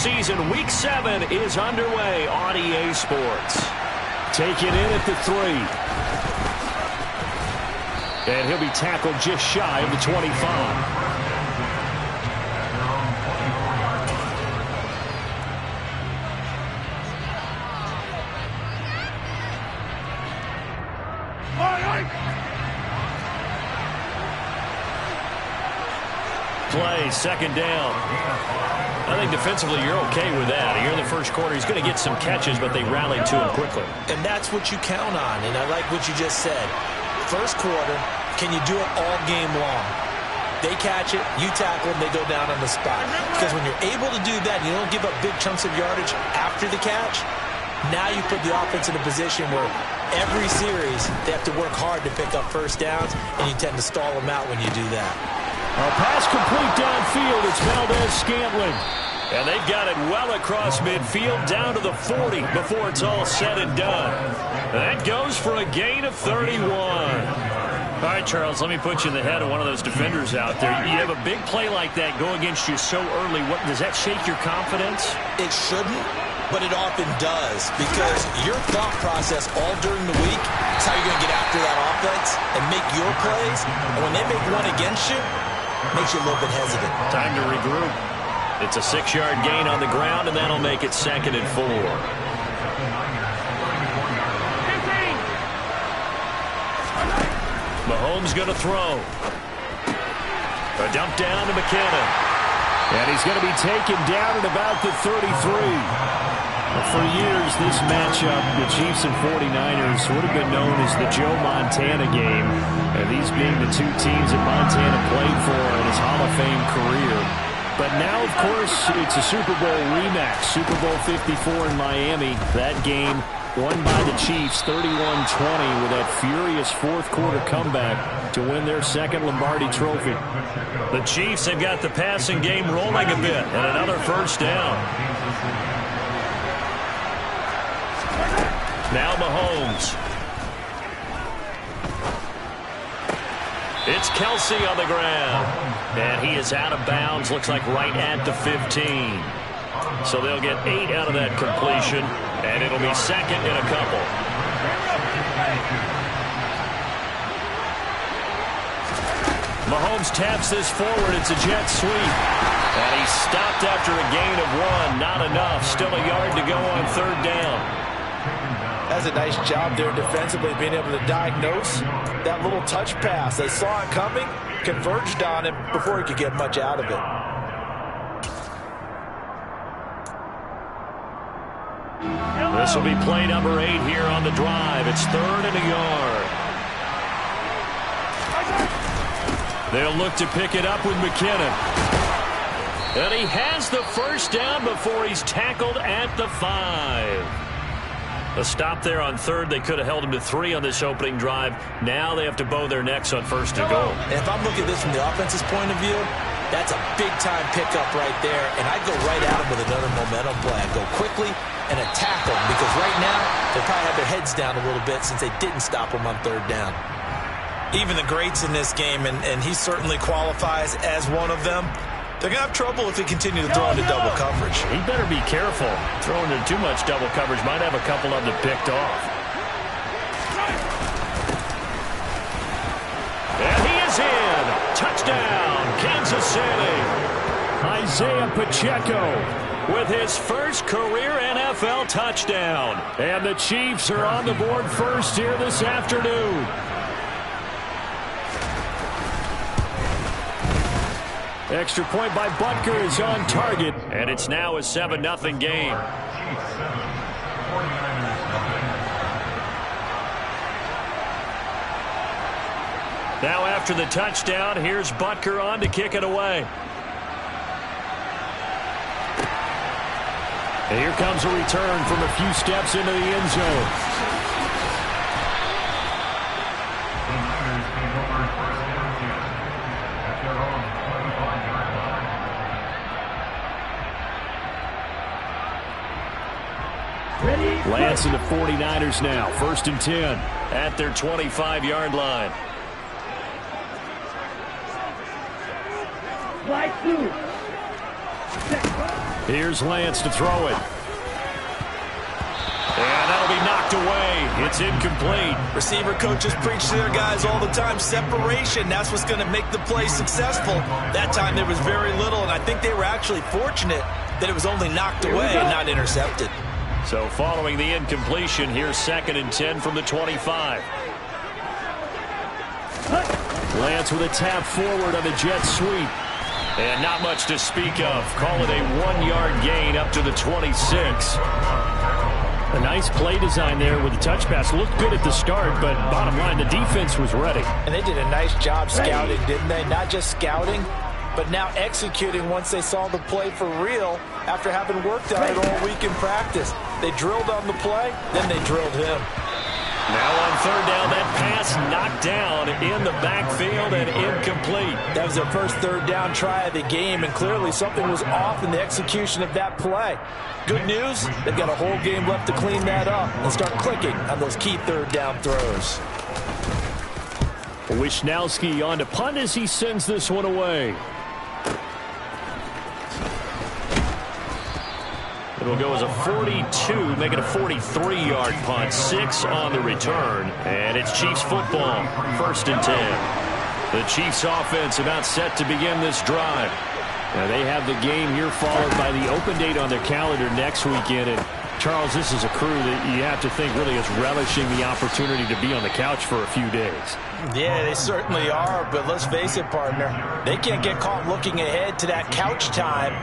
season. Week 7 is underway on EA Sports. Taken in at the 3. And he'll be tackled just shy of the 25. Play, second down. I think defensively you're okay with that. Here in the first quarter, he's going to get some catches, but they rallied to him quickly. And that's what you count on, and I like what you just said. First quarter, can you do it all game long? They catch it, you tackle them, they go down on the spot. Because when you're able to do that, you don't give up big chunks of yardage after the catch, now you put the offense in a position where every series they have to work hard to pick up first downs, and you tend to stall them out when you do that. A pass complete downfield. It's Valdez-Scantling. And they've got it well across midfield down to the 40 before it's all said and done. That goes for a gain of 31. All right, Charles, let me put you in the head of one of those defenders out there. You have a big play like that go against you so early. Does that shake your confidence? It shouldn't, but it often does, because your thought process all during the week is how you're going to get after that offense and make your plays. And when they make one against you, makes you a little bit hesitant. Time to regroup. It's a 6-yard gain on the ground, and that'll make it 2nd and 4. Mahomes going to throw. A dump down to McKinnon. And he's going to be taken down at about the 33. For years, this matchup, the Chiefs and 49ers, would have been known as the Joe Montana game. And these being the two teams that Montana played for in his Hall of Fame career. But now, of course, it's a Super Bowl rematch. Super Bowl 54 in Miami. That game won by the Chiefs 31-20 with that furious fourth-quarter comeback to win their second Lombardi trophy. The Chiefs have got the passing game rolling a bit, and another first down. Now Mahomes. It's Kelsey on the ground. And he is out of bounds, looks like right at the 15. So they'll get 8 out of that completion, and it'll be 2nd and a couple. Mahomes taps this forward. It's a jet sweep. And he's stopped after a gain of 1. Not enough. Still a yard to go on 3rd down. That's a nice job there defensively, being able to diagnose that little touch pass. They saw it coming, converged on him before he could get much out of it. This will be play number 8 here on the drive. It's 3rd and a yard. They'll look to pick it up with McKinnon. And he has the first down before he's tackled at the 5. A stop there on 3rd. They could have held him to 3 on this opening drive. Now they have to bow their necks on 1st and goal. And if I'm looking at this from the offense's point of view, that's a big-time pickup right there. And I'd go right at him with another momentum play. I'd go quickly and attack him, because right now they probably have their heads down a little bit since they didn't stop him on 3rd down. Even the greats in this game, and he certainly qualifies as one of them, they're going to have trouble if they continue to throw into double coverage. He better be careful. Throwing into too much double coverage might have a couple of them picked off. And he is in. Touchdown, Kansas City. Isaiah Pacheco with his first career NFL touchdown. And the Chiefs are on the board first here this afternoon. Extra point by Butker is on target. And it's now a 7-0 game. Now after the touchdown, here's Butker on to kick it away. And here comes a return from a few steps into the end zone. Lance and the 49ers now. 1st and 10. At their 25-yard line. Here's Lance to throw it. And that'll be knocked away. It's incomplete. Receiver coaches preach to their guys all the time. Separation, that's what's going to make the play successful. That time there was very little, and I think they were actually fortunate that it was only knocked away and not intercepted. So following the incompletion, here's 2nd and 10 from the 25. Lance with a tap forward on the jet sweep. And not much to speak of. Call it a 1-yard gain up to the 26. A nice play design there with the touch pass. Looked good at the start, but bottom line, the defense was ready. And they did a nice job scouting, didn't they? Not just scouting, but now executing once they saw the play for real after having worked on it all week in practice. They drilled on the play, then they drilled him. Now on 3rd down, that pass knocked down in the backfield and incomplete. That was their first 3rd down try of the game, and clearly something was off in the execution of that play. Good news, they've got a whole game left to clean that up and start clicking on those key 3rd down throws. Wishnowski on to punt as he sends this one away. It'll go as a 42, make it a 43-yard punt. 6 on the return, and it's Chiefs football. 1st and 10. The Chiefs offense about set to begin this drive. Now they have the game here followed by the open date on their calendar next weekend. And Charles, this is a crew that you have to think really is relishing the opportunity to be on the couch for a few days. Yeah, they certainly are, but let's face it, partner. They can't get caught looking ahead to that couch time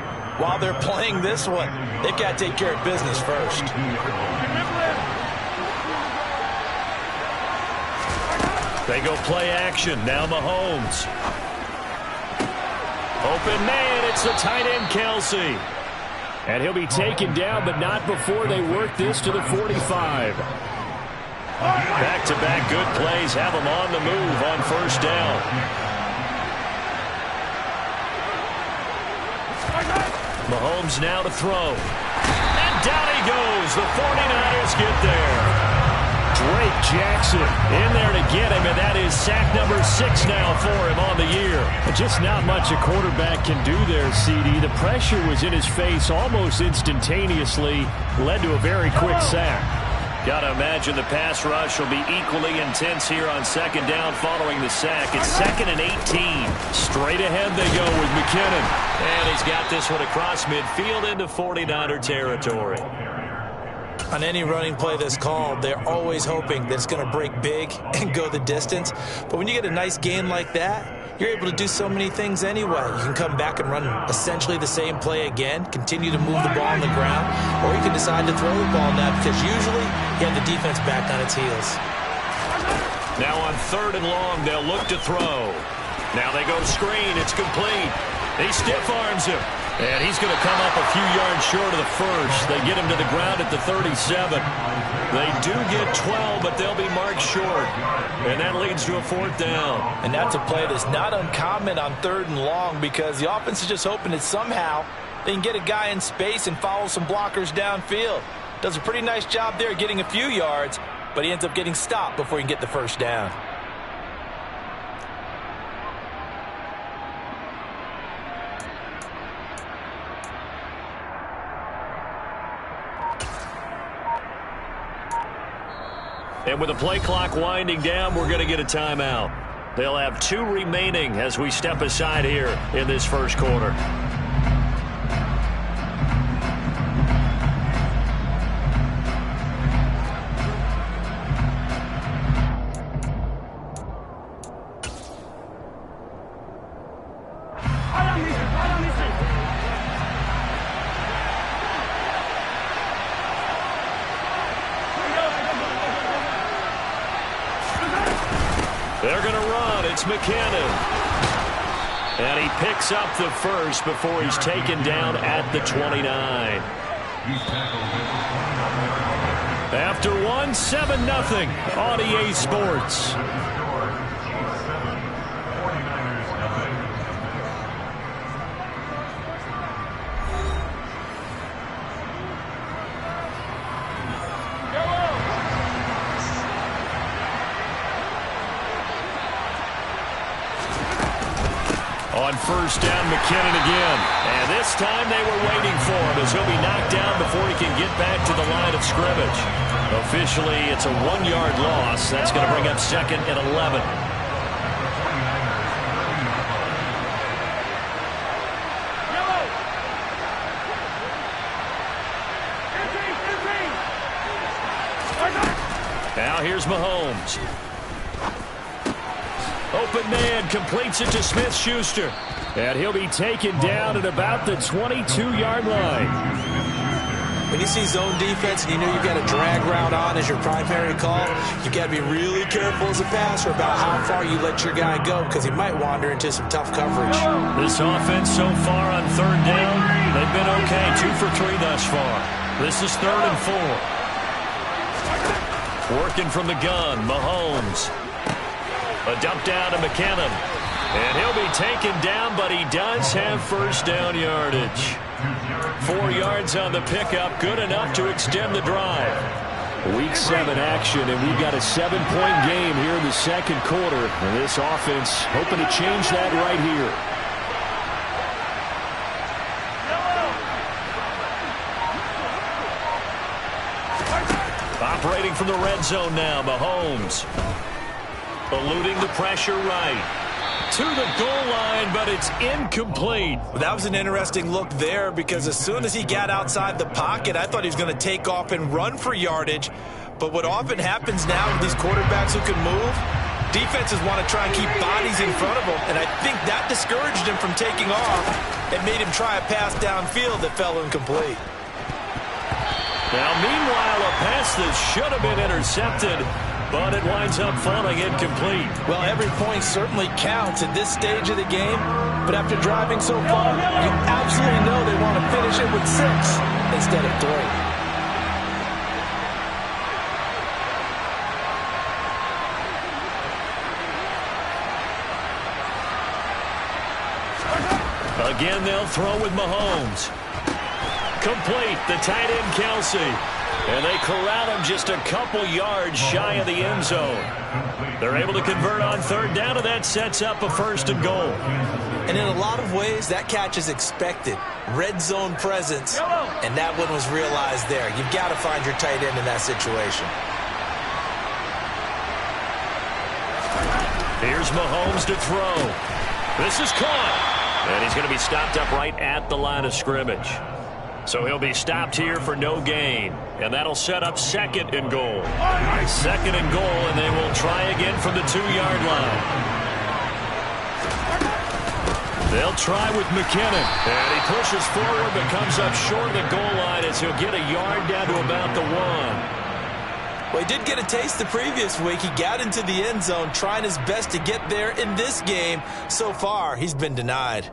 while they're playing this one. They've got to take care of business first. They go play action. Now Mahomes. Open man, it's the tight end, Kelsey. And he'll be taken down, but not before they work this to the 45. Back-to-back good plays have them on the move on 1st down. Mahomes now to throw. And down he goes. The 49ers get there. Drake Jackson in there to get him, and that is sack number 6 now for him on the year. Just not much a quarterback can do there, CD. The pressure was in his face almost instantaneously, led to a very quick sack. Got to imagine the pass rush will be equally intense here on 2nd down following the sack. It's 2nd and 18. Straight ahead they go with McKinnon. And he's got this one across midfield into 49er territory. On any running play that's called, they're always hoping that it's going to break big and go the distance. But when you get a nice gain like that, you're able to do so many things anyway. You can come back and run essentially the same play again, continue to move the ball on the ground, or you can decide to throw the ball now because usually you have the defense back on its heels. Now on 3rd and long, they'll look to throw. Now they go screen. It's complete. He stiff arms him. And he's going to come up a few yards short of the first. They get him to the ground at the 37. They do get 12, but they'll be marked short. And that leads to a 4th down. And that's a play that's not uncommon on 3rd and long because the offense is just hoping that somehow they can get a guy in space and follow some blockers downfield. Does a pretty nice job there getting a few yards, but he ends up getting stopped before he can get the 1st down. And with the play clock winding down, we're going to get a timeout. They'll have 2 remaining as we step aside here in this 1st quarter. They're going to run. It's McKinnon. And he picks up the first before he's taken down at the 29. After one, 7-0 on EA Sports. On first down, McKinnon again. And this time they were waiting for him as he'll be knocked down before he can get back to the line of scrimmage. Officially, it's a 1-yard loss. That's going to bring up 2nd and 11. Now here's Mahomes. Open man, completes it to Smith-Schuster. And he'll be taken down at about the 22-yard line. When you see zone defense and you know you've got a drag route on as your primary call, you've got to be really careful as a passer about how far you let your guy go because he might wander into some tough coverage. This offense so far on 3rd down, they've been okay. 2 for 3 thus far. This is 3rd and 4. Working from the gun, Mahomes. A dump down to McKinnon. And he'll be taken down, but he does have first down yardage. 4 yards on the pickup, good enough to extend the drive. Week 7 action, and we've got a 7-point game here in the 2nd quarter. And this offense hoping to change that right here. Operating from the red zone now, Mahomes. Eluding the pressure right. To the goal line, but it's incomplete. That was an interesting look there because as soon as he got outside the pocket, I thought he was going to take off and run for yardage. But what often happens now with these quarterbacks who can move, defenses want to try and keep bodies in front of them, and I think that discouraged him from taking off and made him try a pass downfield that fell incomplete. Now, meanwhile, a pass that should have been intercepted, but it winds up falling incomplete. Well, every point certainly counts at this stage of the game, but after driving so far, you absolutely know they want to finish it with 6 instead of 3. Again, they'll throw with Mahomes. Complete, the tight end Kelsey. And they corral him just a couple yards shy of the end zone. They're able to convert on 3rd down, and that sets up a 1st and goal. And in a lot of ways, that catch is expected. Red zone presence, and that one was realized there. You've got to find your tight end in that situation. Here's Mahomes to throw. This is caught. And he's going to be stopped up right at the line of scrimmage. So he'll be stopped here for no gain. And that'll set up 2nd and goal. 2nd and goal, and they will try again from the 2-yard line. They'll try with McKinnon. And he pushes forward but comes up short of the goal line as he'll get a yard down to about the 1. Well, he did get a taste the previous week. He got into the end zone trying his best to get there in this game. So far, he's been denied.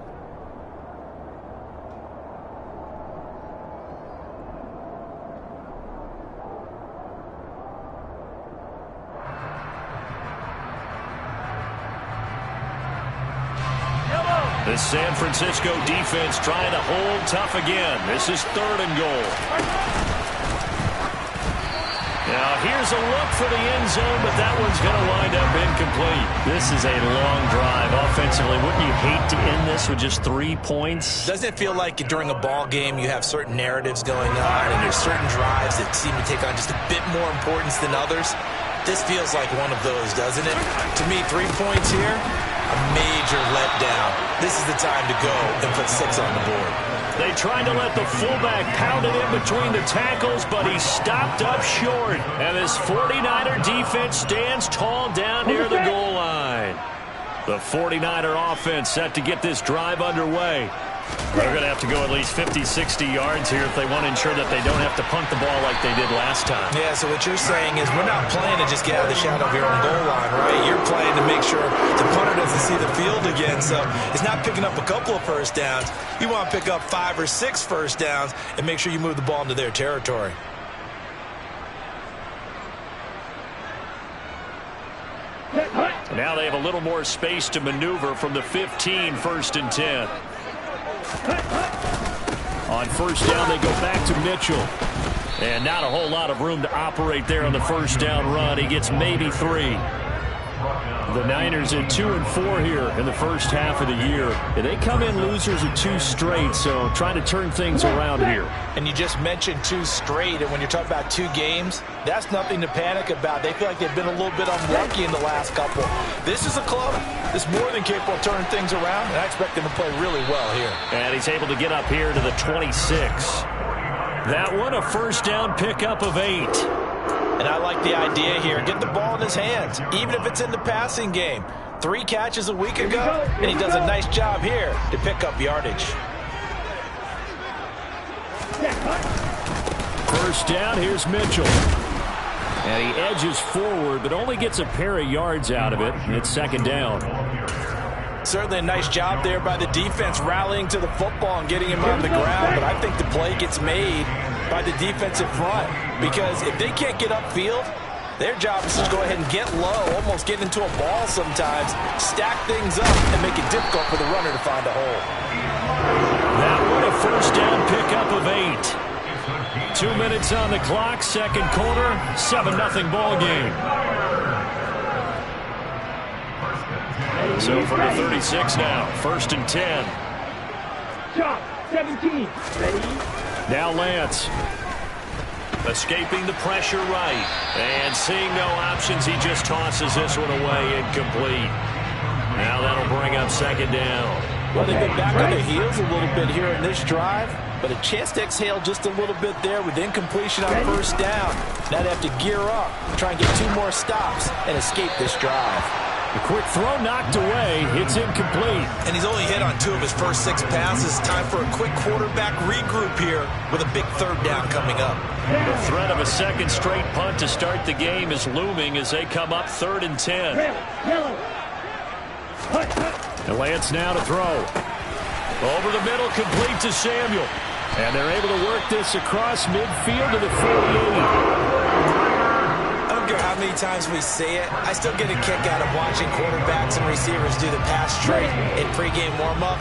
The San Francisco defense trying to hold tough again. This is 3rd and goal. Now here's a look for the end zone, but that one's going to wind up incomplete. This is a long drive offensively. Wouldn't you hate to end this with just 3 points? Doesn't it feel like during a ball game you have certain narratives going on and there's certain drives that seem to take on just a bit more importance than others? This feels like one of those, doesn't it? To me, 3 points here, a major letdown. This is the time to go and put 6 on the board. They tried to let the fullback pound it in between the tackles, but he stopped up short. And this 49er defense stands tall down near the goal line. The 49er offense set to get this drive underway. They're going to have to go at least 50, 60 yards here if they want to ensure that they don't have to punt the ball like they did last time. Yeah, so what you're saying is we're not playing to just get out of the shadow of your own goal line, right? You're playing to make sure the punter doesn't see the field again. So it's not picking up a couple of first downs. You want to pick up 5 or 6 first downs and make sure you move the ball into their territory. Now they have a little more space to maneuver from the 15, 1st and 10. On 1st down, they go back to Mitchell. And not a whole lot of room to operate there on the 1st down run. He gets maybe 3. The Niners at 2-4 here in the first half of the year. They come in losers of 2 straight, so trying to turn things around here. And you just mentioned 2 straight, and when you're talking about 2 games, that's nothing to panic about. They feel like they've been a little bit unlucky in the last couple. This is a club that's more than capable of turning things around, and I expect them to play really well here. And he's able to get up here to the 26. That one a first down pickup of 8. And I like the idea here. Get the ball in his hands, even if it's in the passing game. 3 catches a week ago, and he does a nice job here to pick up yardage. First down, here's Mitchell. And he edges forward, but only gets a pair of yards out of it. It's second down. Certainly a nice job there by the defense rallying to the football and getting him on the ground, but I think the play gets made by the defensive front, because if they can't get upfield, their job is to go ahead and get low, almost get into a ball sometimes, stack things up, and make it difficult for the runner to find a hole. That one a first down pickup of 8. 2 minutes on the clock, second quarter, 7-0 ball game. So from the 36 now, first and 10. Chop, 17. Ready? Now Lance. Escaping the pressure right. And seeing no options, he just tosses this one away, incomplete. Now that'll bring up second down. Well, they've been back on their heels a little bit here in this drive, but a chance to exhale just a little bit there with incompletion on first down. Now they have to gear up, try and get 2 more stops, and escape this drive. The quick throw knocked away. It's incomplete. And he's only hit on 2 of his first 6 passes. Time for a quick quarterback regroup here with a big third down coming up. The threat of a second straight punt to start the game is looming as they come up 3rd and 10. And Lance now to throw. Over the middle, complete to Samuel. And they're able to work this across midfield to the 48. I don't care how many times we say it, I still get a kick out of watching quarterbacks and receivers do the pass straight in pregame warm-up.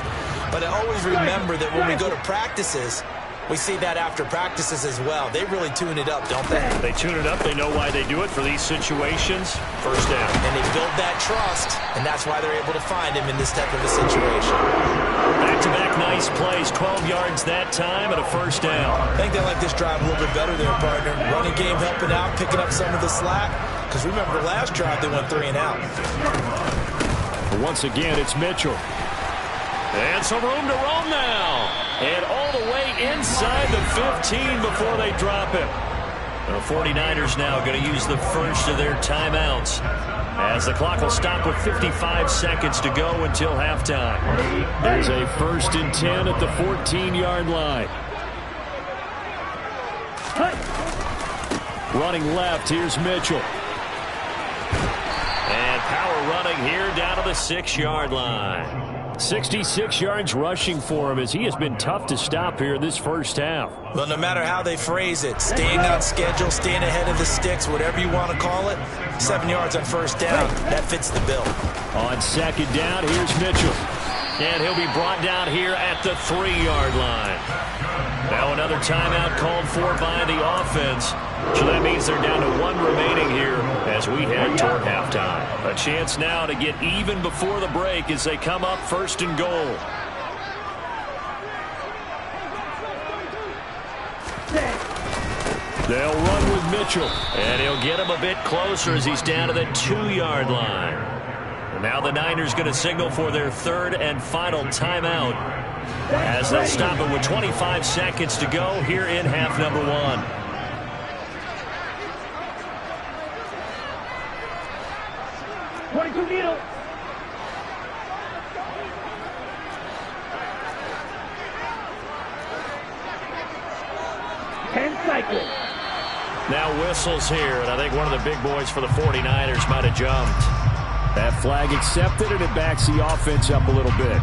But I always remember that when we go to practices, we see that after practices as well. They really tune it up, don't they? They tune it up. They know why they do it for these situations. First down. And they build that trust, and that's why they're able to find him in this type of a situation. Back-to-back nice plays. 12 yards that time and a first down. I think they like this drive a little bit better there, partner. Running game helping out, picking up some of the slack. Because remember, the last drive they went 3 and out. But once again, it's Mitchell. And some room to roam now. And all the way inside the 15 before they drop him. The 49ers now going to use the first of their timeouts, as the clock will stop with 55 seconds to go until halftime. There's a 1st and 10 at the 14-yard line. Running left, here's Mitchell. And power running here down to the 6-yard line. 66 yards rushing for him, as he has been tough to stop here this first half. Well, no matter how they phrase it, staying on schedule, staying ahead of the sticks, whatever you want to call it, 7 yards on first down, that fits the bill. On second down, here's Mitchell. And he'll be brought down here at the 3-yard line. Now another timeout called for by the offense. So that means they're down to 1 remaining here as we head toward halftime. A chance now to get even before the break as they come up 1st and goal. They'll run with Mitchell. And he'll get him a bit closer as he's down to the 2-yard line. And now the Niners going to signal for their 3rd and final timeout, as they'll stop it with 25 seconds to go here in half number 1. Needle. Now whistles here, and I think one of the big boys for the 49ers might have jumped. That flag accepted, and it backs the offense up a little bit.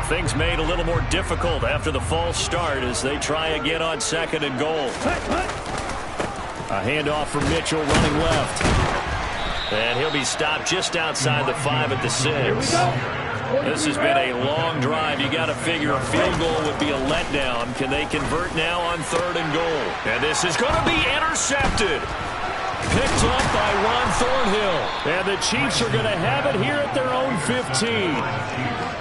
Things made a little more difficult after the false start as they try again on 2nd and goal. A handoff from Mitchell running left. And he'll be stopped just outside the 5 at the 6. This has been a long drive. You got to figure a field goal would be a letdown. Can they convert now on 3rd and goal? And this is going to be intercepted. Picked up by Ron Thornhill. And the Chiefs are going to have it here at their own 15.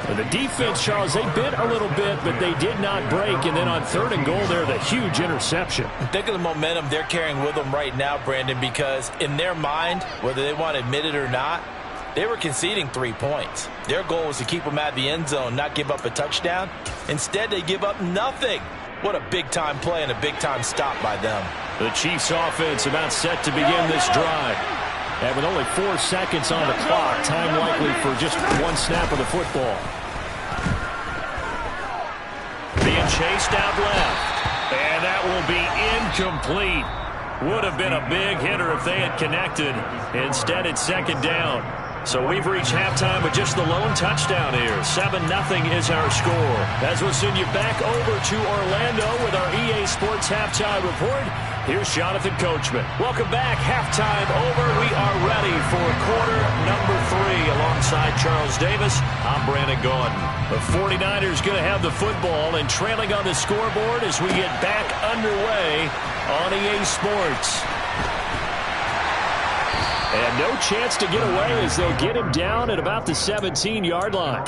And the defense, Charles, they bit a little bit, but they did not break. And then on 3rd and goal there, the huge interception. Think of the momentum they're carrying with them right now, Brandon, because in their mind, whether they want to admit it or not, they were conceding 3 points. Their goal was to keep them at the end zone, not give up a touchdown. Instead, they give up nothing. What a big-time play and a big-time stop by them. The Chiefs offense about set to begin this drive. And with only 4 seconds on the clock, time likely for just one snap of the football. Being chased out left. And that will be incomplete. Would have been a big hitter if they had connected. Instead, it's 2nd down. So we've reached halftime with just the lone touchdown here. 7-0 is our score. As we'll send you back over to Orlando with our EA Sports Halftime Report. Here's Jonathan Coachman. Welcome back. Halftime over. We are ready for quarter number 3. Alongside Charles Davis, I'm Brandon Gaudin. The 49ers going to have the football and trailing on the scoreboard as we get back underway on EA Sports. And no chance to get away as they'll get him down at about the 17-yard line.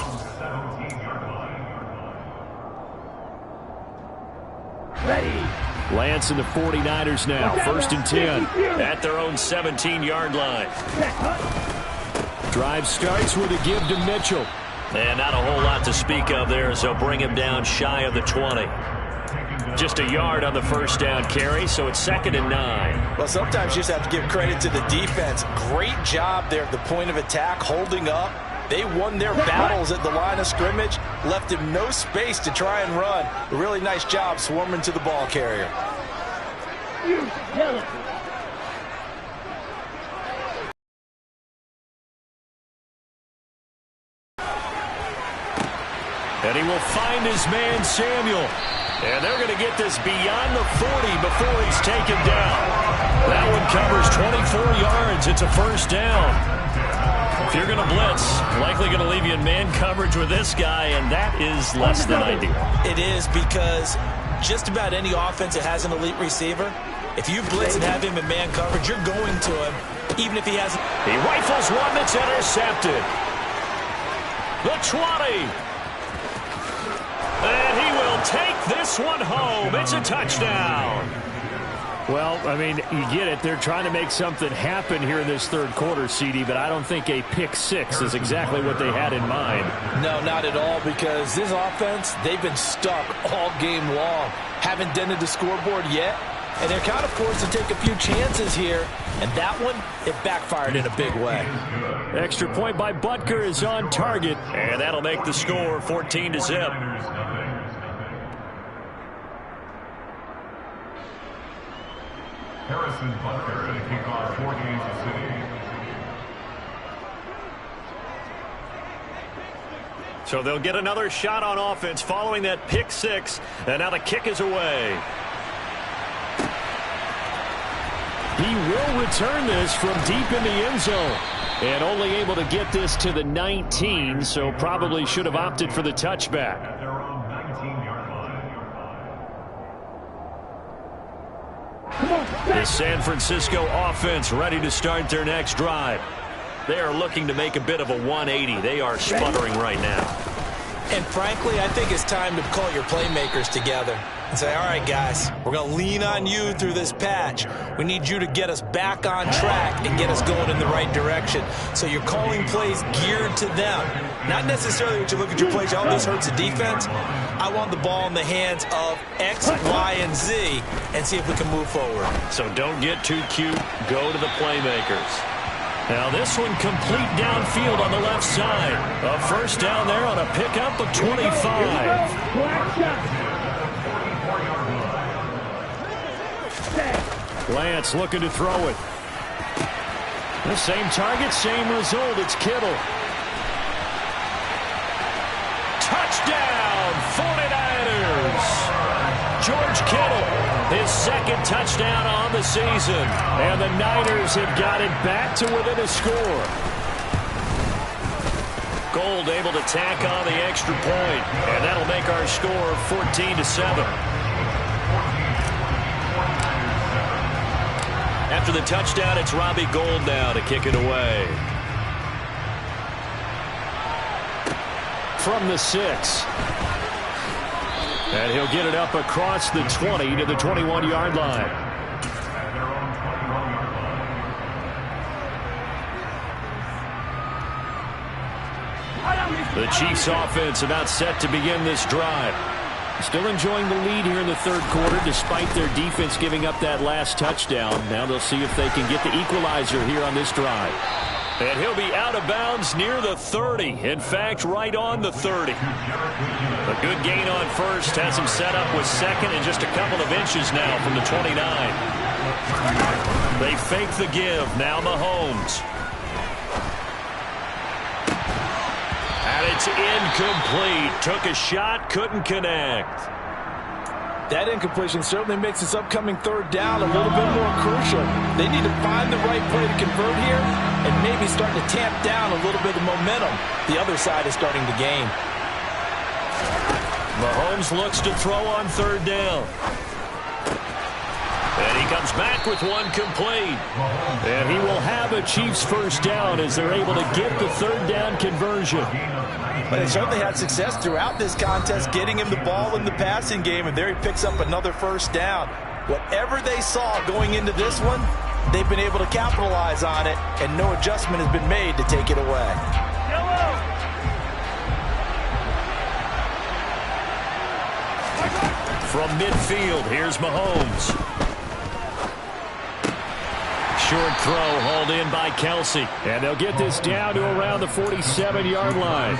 Ready. Lance and the 49ers now. 1st and 10. At their own 17-yard line. Drive starts with a give to Mitchell. And not a whole lot to speak of there as they'll bring him down shy of the 20. Just a yard on the 1st down carry, so it's 2nd and 9. Well, sometimes you just have to give credit to the defense. Great job there at the point of attack, holding up. They won their battles at the line of scrimmage, left him no space to try and run. A really nice job swarming to the ball carrier. And he will find his man, Samuel. And they're going to get this beyond the 40 before he's taken down. That one covers 24 yards. It's a 1st down. If you're going to blitz, likely going to leave you in man coverage with this guy, and that is less than ideal. It is, because just about any offense that has an elite receiver, if you blitz and have him in man coverage, you're going to him, even if he hasn't. He rifles one that's intercepted. The 20. And he will take this one home. It's a touchdown. Well, I mean, you get it. They're trying to make something happen here in this 3rd quarter, CD, but I don't think a pick 6 is exactly what they had in mind. No, not at all, because this offense, they've been stuck all game long. Haven't dented the scoreboard yet, and they're kind of forced to take a few chances here, and that one, it backfired in a big way. Extra point by Butker is on target, and that'll make the score 14-0. Harrison Butker to kick off for Kansas City. So they'll get another shot on offense following that pick 6, and now the kick is away. He will return this from deep in the end zone. And only able to get this to the 19, so probably should have opted for the touchback. The San Francisco offense ready to start their next drive. They are looking to make a bit of a 180. They are sputtering right now. And frankly, I think it's time to call your playmakers together and say, all right, guys, we're going to lean on you through this patch. We need you to get us back on track and get us going in the right direction. So you're calling plays geared to them. Not necessarily what you look at your plays, oh, this hurts the defense. I want the ball in the hands of X, Y, and Z and see if we can move forward. So don't get too cute. Go to the playmakers. Now this one complete downfield on the left side. A 1st down there on a pickup of 25. Lance looking to throw it. The same target, same result. It's Kittle. Touchdown, 49ers. George Kittle, his 2nd touchdown on the season. And the Niners have got it back to within a score. Gould able to tack on the extra point, and that'll make our score 14-7. After the touchdown, it's Robbie Gould now to kick it away. From the 6. And he'll get it up across the 20 to the 21-yard line. The Chiefs offense about set to begin this drive. Still enjoying the lead here in the third quarter despite their defense giving up that last touchdown. Now they'll see if they can get the equalizer here on this drive. And he'll be out of bounds near the 30. In fact, right on the 30. A good gain on first has him set up with second and just a couple of inches now from the 29. They fake the give. Now Mahomes. And it's incomplete. Took a shot, couldn't connect. That incompletion certainly makes this upcoming third down a little bit more crucial. They need to find the right play to convert here and maybe start to tamp down a little bit of momentum. The other side is starting to gain. Mahomes looks to throw on third down. And he comes back with one complete. And he will have a Chiefs first down as they're able to get the third down conversion. But they certainly had success throughout this contest, getting him the ball in the passing game, and there he picks up another first down. Whatever they saw going into this one, they've been able to capitalize on it, and no adjustment has been made to take it away. From midfield, here's Mahomes. Short throw hauled in by Kelsey. And they'll get this down to around the 47-yard line.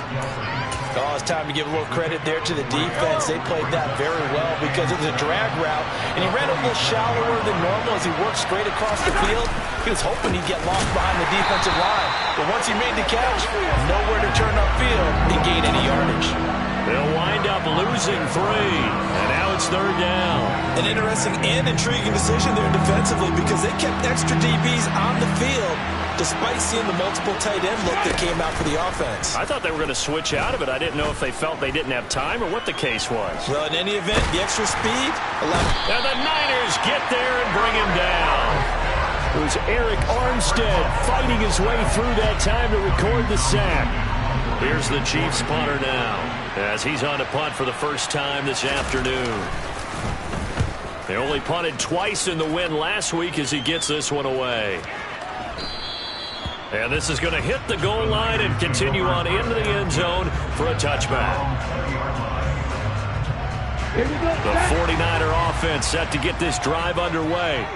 Oh, it's time to give a little credit there to the defense. They played that very well because it was a drag route, and he ran a little shallower than normal as he worked straight across the field. He was hoping he'd get lost behind the defensive line. But once he made the catch, nowhere to turn upfield and gain any yardage. They'll wind up losing 3, and now it's third down. An interesting and intriguing decision there defensively because they kept extra DBs on the field despite seeing the multiple tight end look that came out for the offense. I thought they were going to switch out of it. I didn't know if they felt they didn't have time or what the case was. Well, in any event, the extra speed allowed... And the Niners get there and bring him down. It was Eric Armstead fighting his way through that time to record the sack. Here's the Chiefs punter now as he's on to punt for the first time this afternoon. They only punted twice in the win last week as he gets this one away. And this is going to hit the goal line and continue on into the end zone for a touchback. The 49er offense set to get this drive underway.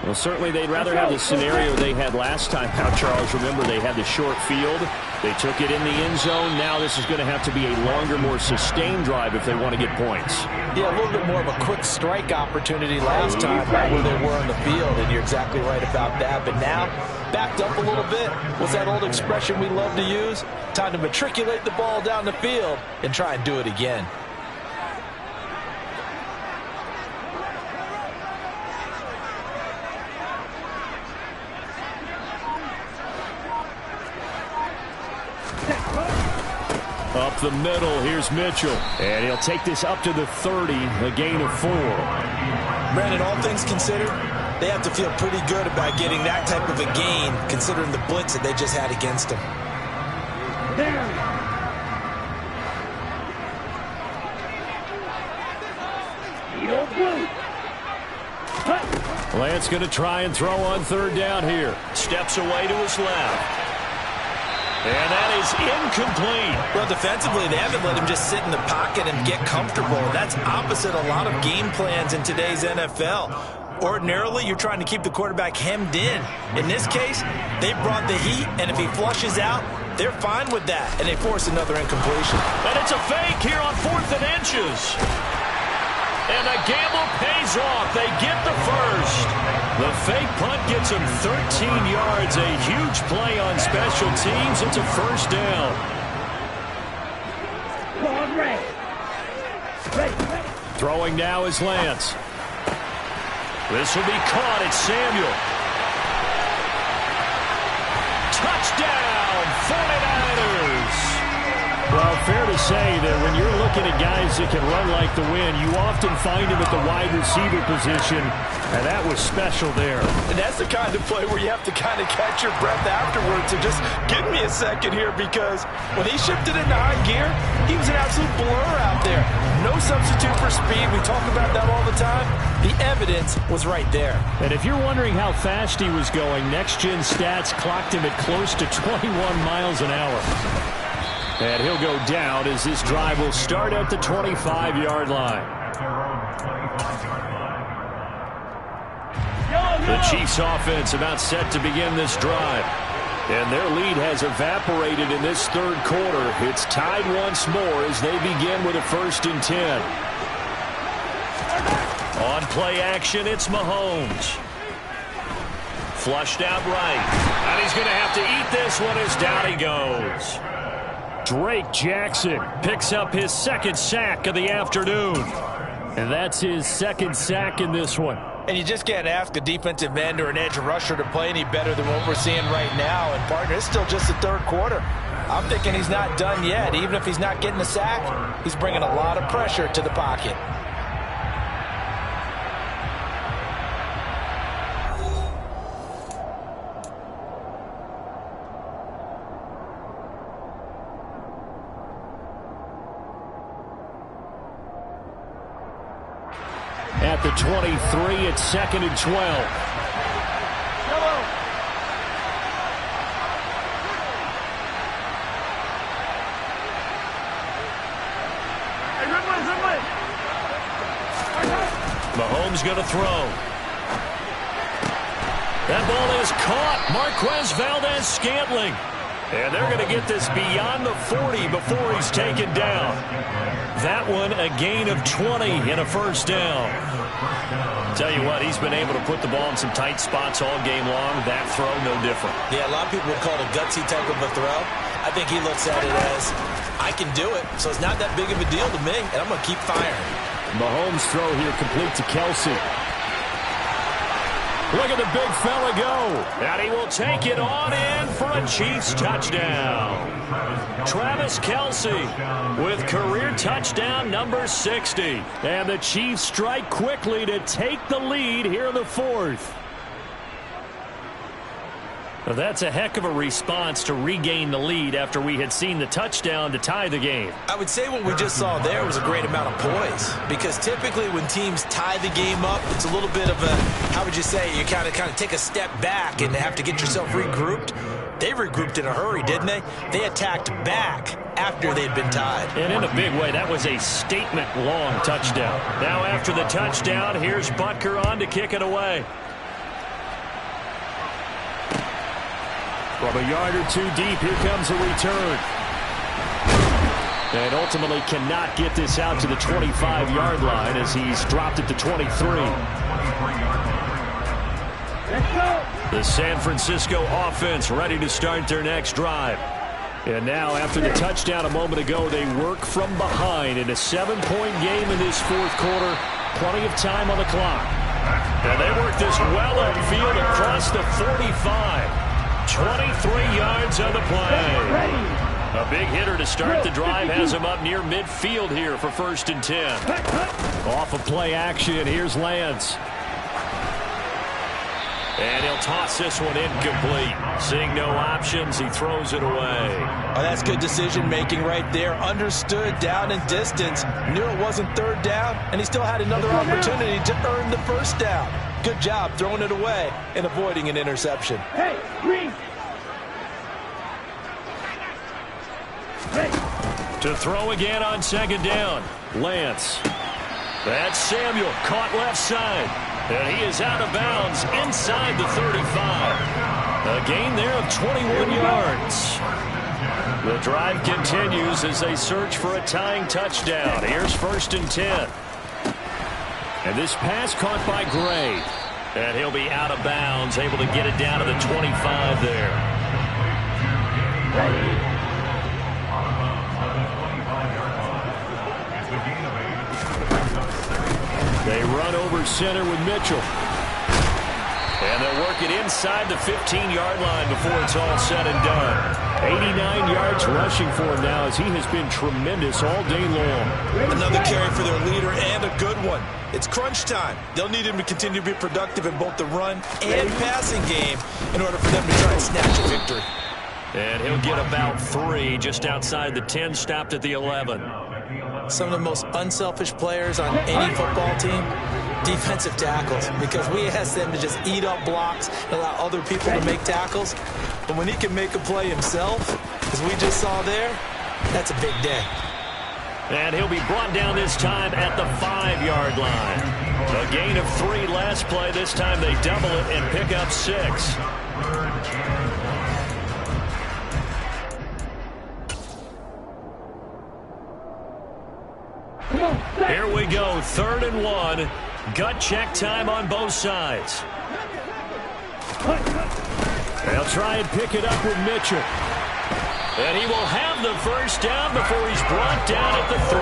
Well, certainly they'd rather have the scenario they had last time out, Charles. Remember, they had the short field. They took it in the end zone. Now this is going to have to be a longer, more sustained drive if they want to get points. Yeah, a little bit more of a quick strike opportunity last time, right where they were on the field, and you're exactly right about that. But now, backed up a little bit. What's that old expression we love to use? Time to matriculate the ball down the field and try and do it again. Up the middle, here's Mitchell. And he'll take this up to the 30, a gain of 4. Brandon, all things considered, they have to feel pretty good about getting that type of a gain, considering the blitz that they just had against them. Lance going to try and throw on third down here. Steps away to his left. And that is incomplete. Well, defensively, they haven't let him just sit in the pocket and get comfortable. That's opposite a lot of game plans in today's NFL. Ordinarily, you're trying to keep the quarterback hemmed in. In this case, they brought the heat, and if he flushes out, they're fine with that, and they force another incompletion. And it's a fake here on 4th and inches. And the gamble pays off. They get the first. The fake punt gets him 13 yards. A huge play on special teams. It's a first down. Throwing now is Lance. This will be caught. It's Samuel. Touchdown, 49ers. say that when you're looking at guys that can run like the wind, you often find them at the wide receiver position, and that was special there. And that's the kind of play where you have to kind of catch your breath afterwards and just give me a second here, because when he shifted into high gear, he was an absolute blur out there. No substitute for speed. We talk about that all the time. The evidence was right there. And if you're wondering how fast he was going, next-gen stats clocked him at close to 21 miles an hour. And he'll go down as this drive will start at the 25-yard line. The Chiefs offense about set to begin this drive. And their lead has evaporated in this third quarter. It's tied once more as they begin with a 1st and 10. On play action, it's Mahomes. Flushed out right. And he's going to have to eat this one as down he goes. Drake Jackson picks up his 2nd sack of the afternoon. And that's his 2nd sack in this one. And you just can't ask a defensive end or an edge rusher to play any better than what we're seeing right now. And, partner, it's still just the 3rd quarter. I'm thinking he's not done yet. Even if he's not getting a sack, he's bringing a lot of pressure to the pocket. At the 23, it's 2nd and 12. Mahomes going to throw. That ball is caught. Marquez Valdes-Scantling. And they're going to get this beyond the 40 before he's taken down. That one a gain of 20 and a 1st down. Tell you what, he's been able to put the ball in some tight spots all game long. That throw, no different. Yeah, a lot of people would call it a gutsy type of a throw. I think he looks at it as, I can do it, so it's not that big of a deal to me, and I'm going to keep firing. Mahomes' throw here complete to Kelsey. Look at the big fella go. And he will take it on in for a Chiefs touchdown. Travis Kelce with career touchdown number 60. And the Chiefs strike quickly to take the lead here in the 4th. Well, that's a heck of a response to regain the lead after we had seen the touchdown to tie the game. I would say what we just saw there was a great amount of poise, because typically when teams tie the game up, it's a little bit of a, how would you say, you kind of take a step back and have to get yourself regrouped. They regrouped in a hurry, didn't they? They attacked back after they'd been tied. And in a big way, that was a statement-long touchdown. Now after the touchdown, here's Butker on to kick it away. From a yard or 2 deep, here comes a return. And ultimately cannot get this out to the 25-yard line as he's dropped at the 23. The San Francisco offense ready to start their next drive. And now, after the touchdown a moment ago, they work from behind in a 7-point game in this 4th quarter. Plenty of time on the clock. And they work this well upfield across the 45. 23 yards on the play. A big hitter to start the drive has him up near midfield here for 1st and 10. Off of play action, here's Lance. And he'll toss this one incomplete. Seeing no options, he throws it away. Oh, that's good decision-making right there. Understood down and distance. Knew it wasn't 3rd down, and he still had another opportunity to earn the 1st down. Good job throwing it away and avoiding an interception. Hey, green. To throw again on 2nd down. Lance. That's Samuel, caught left side. And he is out of bounds inside the 35. A gain there of 21 yards. The drive continues as they search for a tying touchdown. Here's 1st and 10. And this pass caught by Gray. And he'll be out of bounds, able to get it down to the 25 there. They run over center with Mitchell. And they'll work it inside the 15-yard line before it's all said and done. 89 yards rushing for him now as he has been tremendous all day long. Another carry for their leader and a good one. It's crunch time. They'll need him to continue to be productive in both the run and passing game in order for them to try and snatch a victory. And he'll get about 3 just outside the 10, stopped at the 11. Some of the most unselfish players on any football team, defensive tackles, because we ask them to just eat up blocks and allow other people to make tackles. But when he can make a play himself, as we just saw there, that's a big day. And he'll be brought down this time at the 5-yard line. A gain of 3 last play. This time they double it and pick up 6. Here we go, 3rd and 1. Gut check time on both sides. They'll try and pick it up with Mitchell. And he will have the first down before he's brought down at the 3.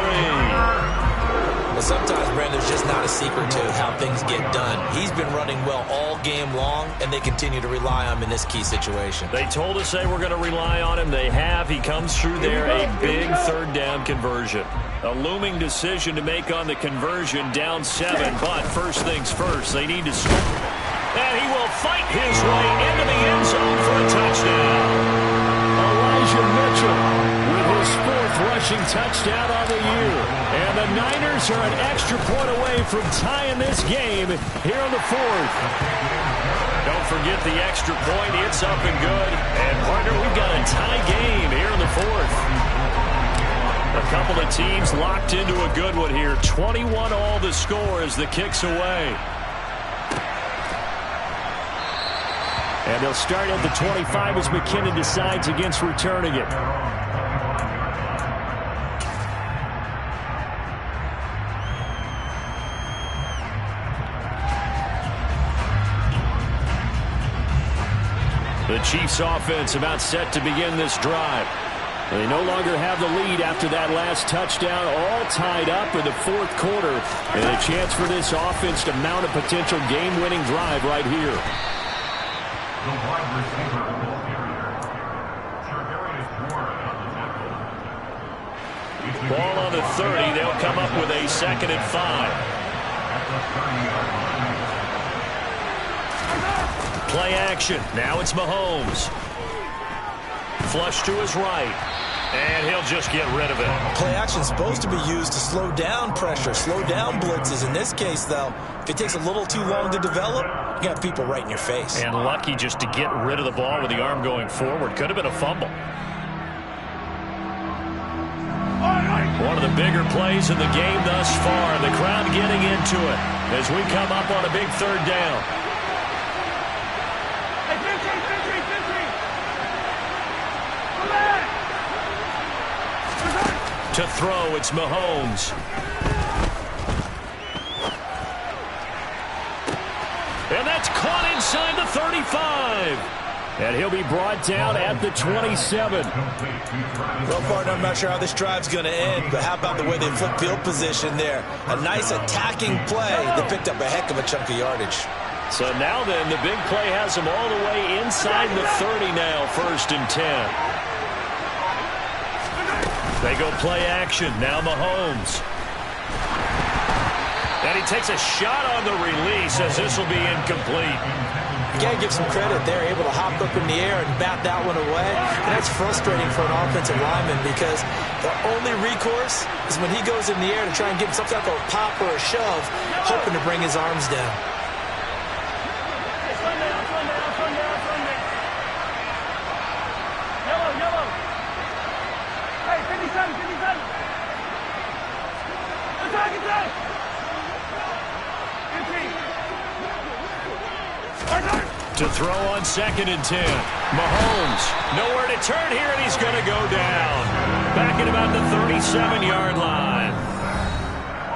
Well, sometimes, Brandon, there's just not a secret to how things get done. He's been running well all game long, and they continue to rely on him in this key situation. They told us they were going to rely on him. They have. He comes through there, a big 3rd down conversion. A looming decision to make on the conversion, down 7. But first things first, they need to score. And he will fight his way into the end zone for a touchdown. Elijah Mitchell with his 4th rushing touchdown on the year. And the Niners are an extra point away from tying this game here on the 4th. Don't forget the extra point. It's up and good. And, partner, we've got a tie game here in the 4th. A couple of teams locked into a good one here. 21 all the score as the kick's away. And they'll start at the 25 as McKinnon decides against returning it. The Chiefs offense about set to begin this drive. They no longer have the lead after that last touchdown, all tied up in the 4th quarter. And a chance for this offense to mount a potential game-winning drive right here. The wide receiver ball carrier, Charvarius Ward on the tackle. Ball on the 30. They'll come up with a 2nd and 5. At the 30-yard line. Play action. Now it's Mahomes. Flush to his right. And he'll just get rid of it. Play action is supposed to be used to slow down pressure, slow down blitzes. In this case, though, if it takes a little too long to develop, you got people right in your face. And lucky just to get rid of the ball with the arm going forward. Could have been a fumble. One of the bigger plays in the game thus far. The crowd getting into it as we come up on a big 3rd down. To throw, it's Mahomes. And that's caught inside the 35. And he'll be brought down at the 27. Well, partner, I'm not sure how this drive's going to end, but how about the way they flip field position there? A nice attacking play that picked up a heck of a chunk of yardage. So now then, the big play has them all the way inside the 30 now, 1st and 10. They go play action. Now Mahomes. And he takes a shot on the release as this will be incomplete. You got to give some credit. They're able to hop up in the air and bat that one away. And that's frustrating for an offensive lineman because the only recourse is when he goes in the air to try and give some type of a pop or a shove, hoping to bring his arms down. To throw on 2nd and 10. Mahomes, nowhere to turn here, and he's going to go down. Back at about the 37-yard line.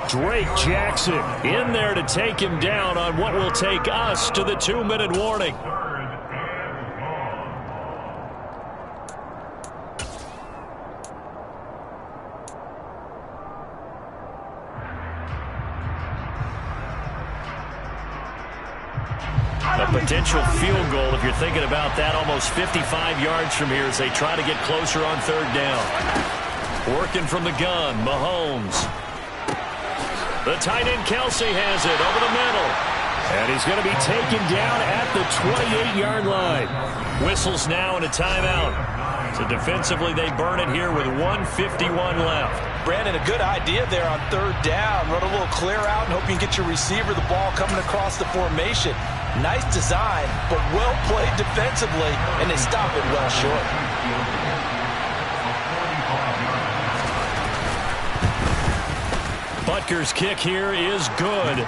Drake Jackson in there to take him down on what will take us to the 2-minute warning. A potential field goal, if you're thinking about that, almost 55 yards from here as they try to get closer on third down. Working from the gun, Mahomes. The tight end Kelsey has it over the middle. And he's going to be taken down at the 28-yard line. Whistles now and a timeout. So defensively, they burn it here with 1:51 left. Brandon, a good idea there on third down. Run a little clear out and hope you can get your receiver the ball coming across the formation. Nice design, but well played defensively, and they stop it well short. Butker's kick here is good.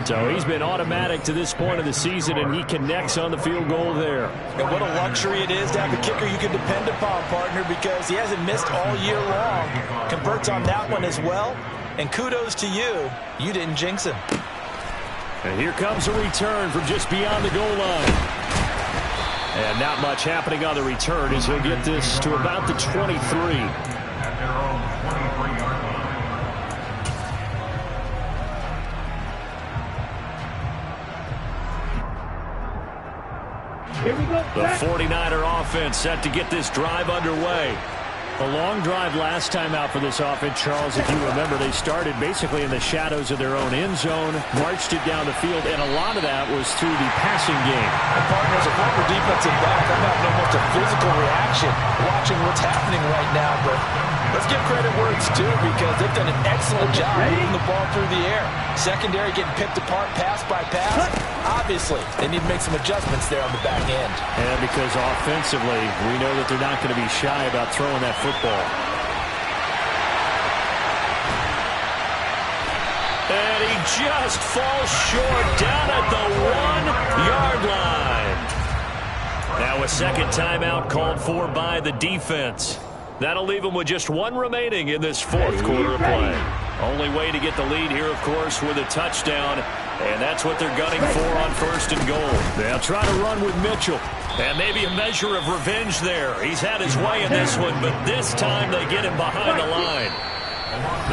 So he's been automatic to this point of the season, and he connects on the field goal there. And what a luxury it is to have a kicker you can depend upon, partner, because he hasn't missed all year long. Converts on that one as well. And kudos to you. You didn't jinx him. And here comes a return from just beyond the goal line. And not much happening on the return as he'll get this to about the 23. At their own 23-yard line. Here we go. The 49er offense set to get this drive underway. A long drive last time out for this offense, Charles. If you remember, they started basically in the shadows of their own end zone, marched it down the field, and a lot of that was through the passing game. And partners, a former defensive back, I'm having almost a physical reaction watching what's happening right now. But let's give credit where it's due, because they've done an excellent job moving the ball through the air. Secondary getting picked apart pass by pass. Obviously, they need to make some adjustments there on the back end. And because offensively, we know that they're not going to be shy about throwing that football. And he just falls short down at the 1-yard line. Now a second timeout called for by the defense. That'll leave them with just one remaining in this fourth quarter of play. Only way to get the lead here, of course, with a touchdown. And that's what they're gunning for on first and goal. They'll try to run with Mitchell. And maybe a measure of revenge there. He's had his way in this one, but this time they get him behind the line.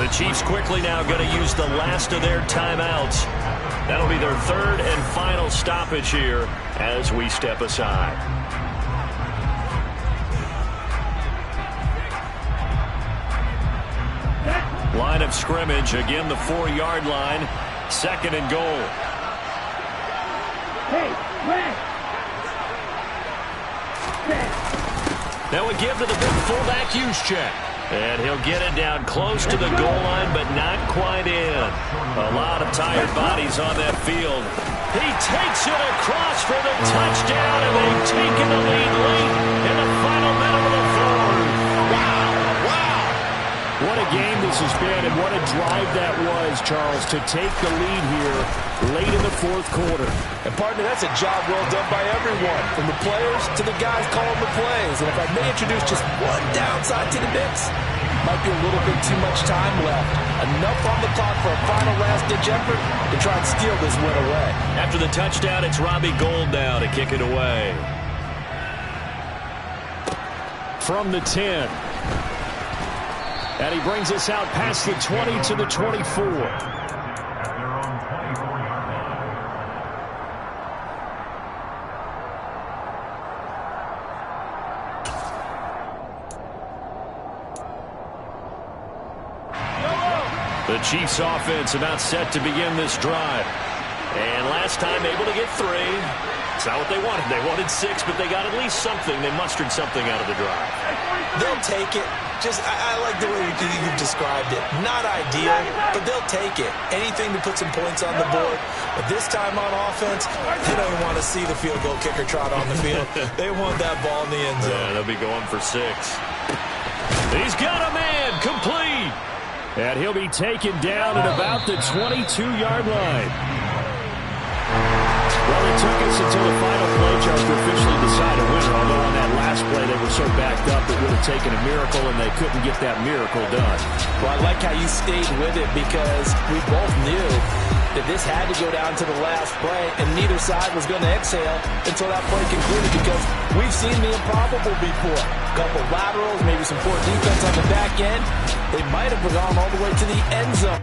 The Chiefs quickly now going to use the last of their timeouts. That'll be their third and final stoppage here as we step aside. Line of scrimmage, again the 4-yard line. Second and goal. Hey, Red. Now we give to the big fullback Juszczyk. And he'll get it down close to the goal line, but not quite in. A lot of tired bodies on that field. He takes it across for the touchdown, and they've taken the lead late in the final minute of the fourth. Wow, wow. What a game this has been, and what a drive that was, Charles, to take the lead here late in the fourth quarter. And partner, that's a job well done by everyone, from the players to the guys calling the plays. And if I may introduce just one downside to the mix, might be a little bit too much time left. Enough on the clock for a final last-ditch effort to try and steal this win away. After the touchdown, it's Robbie Gould now to kick it away. From the 10. And he brings us out past the 20 to the 24. The Chiefs offense about set to begin this drive. And last time able to get 3. It's not what they wanted. They wanted 6, but they got at least something. They mustered something out of the drive. They'll take it. I like the way you've described it. Not ideal, but they'll take it. Anything to put some points on the board. But this time on offense, they don't want to see the field goal kicker trot on the field. They want that ball in the end zone. Yeah, they'll be going for 6. He's got a man, complete. And he'll be taken down at about the 22-yard line. Well, it took us until the final play, Charles, to officially decide a winner. Although on that last play they were so backed up it would have taken a miracle, and they couldn't get that miracle done. Well, I like how you stayed with it, because we both knew that this had to go down to the last play, and neither side was going to exhale until that play concluded, because we've seen the improbable before. A couple laterals, maybe some poor defense on the back end. They might have gone all the way to the end zone.